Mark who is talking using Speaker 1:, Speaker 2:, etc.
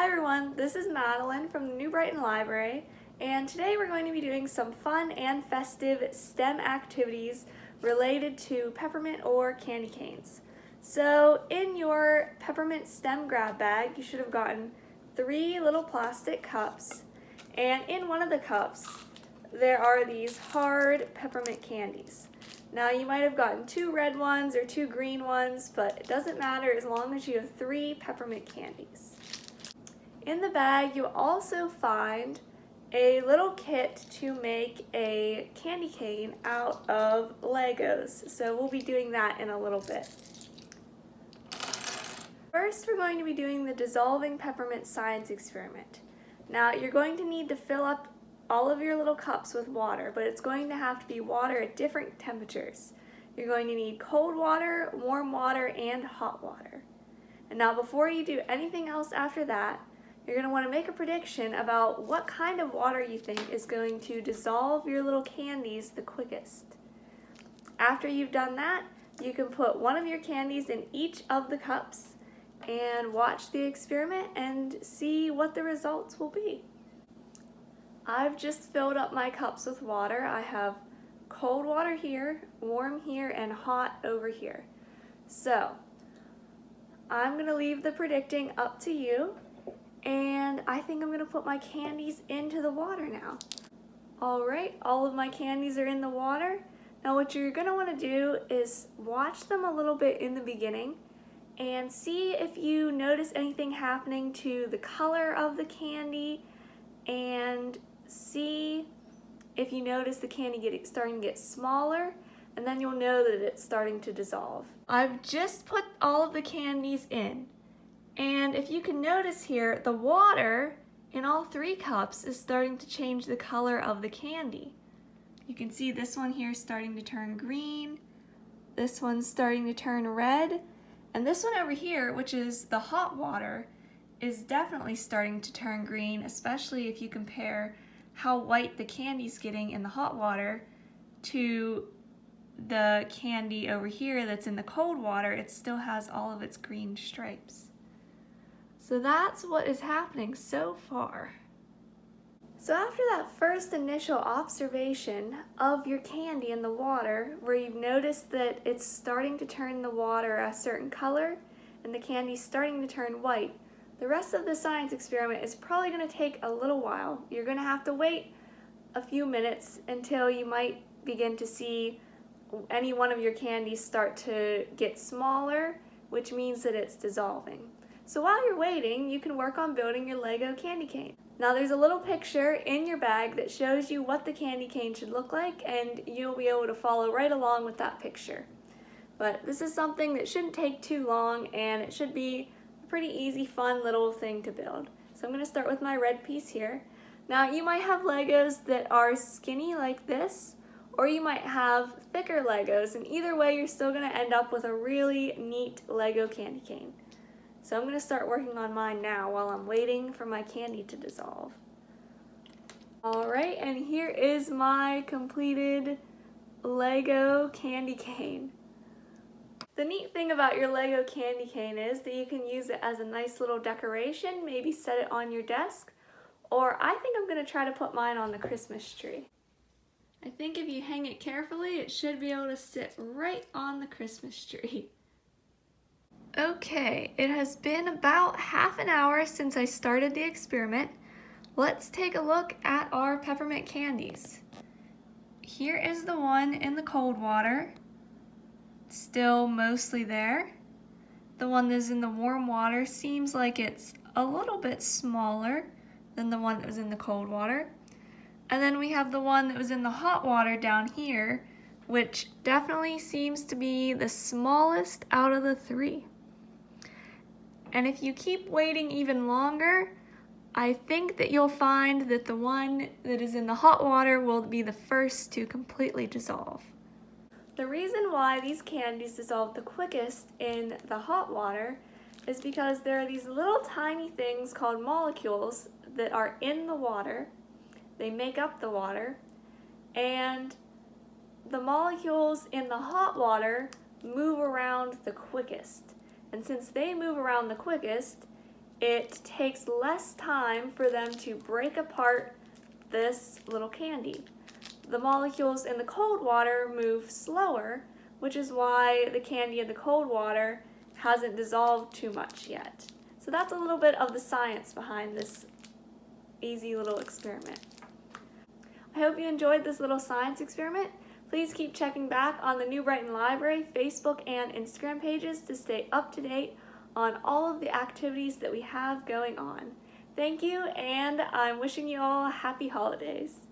Speaker 1: Hi everyone, this is Madeline from the New Brighton Library, and today we're going to be doing some fun and festive STEM activities related to peppermint or candy canes. So in your peppermint STEM grab bag, you should have gotten 3 little plastic cups, and in one of the cups there are these hard peppermint candies. Now you might have gotten 2 red ones or 2 green ones, but it doesn't matter as long as you have 3 peppermint candies. In the bag, you'll also find a little kit to make a candy cane out of Legos. So we'll be doing that in a little bit. First, we're going to be doing the dissolving peppermint science experiment. Now, you're going to need to fill up all of your little cups with water, but it's going to have to be water at different temperatures. You're going to need cold water, warm water, and hot water. And now, before you do anything else after that, you're going to want to make a prediction about what kind of water you think is going to dissolve your little candies the quickest. After you've done that, you can put one of your candies in each of the cups and watch the experiment and see what the results will be. I've just filled up my cups with water. I have cold water here, warm here, and hot over here. So, I'm going to leave the predicting up to you. And I think I'm going to put my candies into the water now. Alright, all of my candies are in the water. Now what you're going to want to do is watch them a little bit in the beginning and see if you notice anything happening to the color of the candy, and see if you notice the candy starting to get smaller, and then you'll know that it's starting to dissolve. I've just put all of the candies in. And if you can notice here, the water in all 3 cups is starting to change the color of the candy. You can see this one here starting to turn green, this one's starting to turn red, and this one over here, which is the hot water, is definitely starting to turn green, especially if you compare how white the candy's getting in the hot water to the candy over here that's in the cold water. It still has all of its green stripes. So that's what is happening so far. So after that first initial observation of your candy in the water, where you've noticed that it's starting to turn the water a certain color and the candy's starting to turn white, the rest of the science experiment is probably going to take a little while. You're going to have to wait a few minutes until you might begin to see any one of your candies start to get smaller, which means that it's dissolving. So while you're waiting, you can work on building your Lego candy cane. Now there's a little picture in your bag that shows you what the candy cane should look like, and you'll be able to follow right along with that picture. But this is something that shouldn't take too long, and it should be a pretty easy, fun little thing to build. So I'm going to start with my red piece here. Now you might have Legos that are skinny like this, or you might have thicker Legos, and either way you're still going to end up with a really neat Lego candy cane. So I'm going to start working on mine now while I'm waiting for my candy to dissolve. Alright, and here is my completed Lego candy cane. The neat thing about your Lego candy cane is that you can use it as a nice little decoration, maybe set it on your desk, or I think I'm going to try to put mine on the Christmas tree. I think if you hang it carefully, it should be able to sit right on the Christmas tree. Okay, it has been about half an hour since I started the experiment. Let's take a look at our peppermint candies. Here is the one in the cold water, still mostly there. The one that's in the warm water seems like it's a little bit smaller than the one that was in the cold water. And then we have the one that was in the hot water down here, which definitely seems to be the smallest out of the 3. And if you keep waiting even longer, I think that you'll find that the one that is in the hot water will be the first to completely dissolve. The reason why these candies dissolve the quickest in the hot water is because there are these little tiny things called molecules that are in the water. They make up the water, and the molecules in the hot water move around the quickest. And since they move around the quickest, it takes less time for them to break apart this little candy. The molecules in the cold water move slower, which is why the candy in the cold water hasn't dissolved too much yet. So that's a little bit of the science behind this easy little experiment. I hope you enjoyed this little science experiment. Please keep checking back on the New Brighton Library Facebook and Instagram pages to stay up to date on all of the activities that we have going on. Thank you, and I'm wishing you all happy holidays.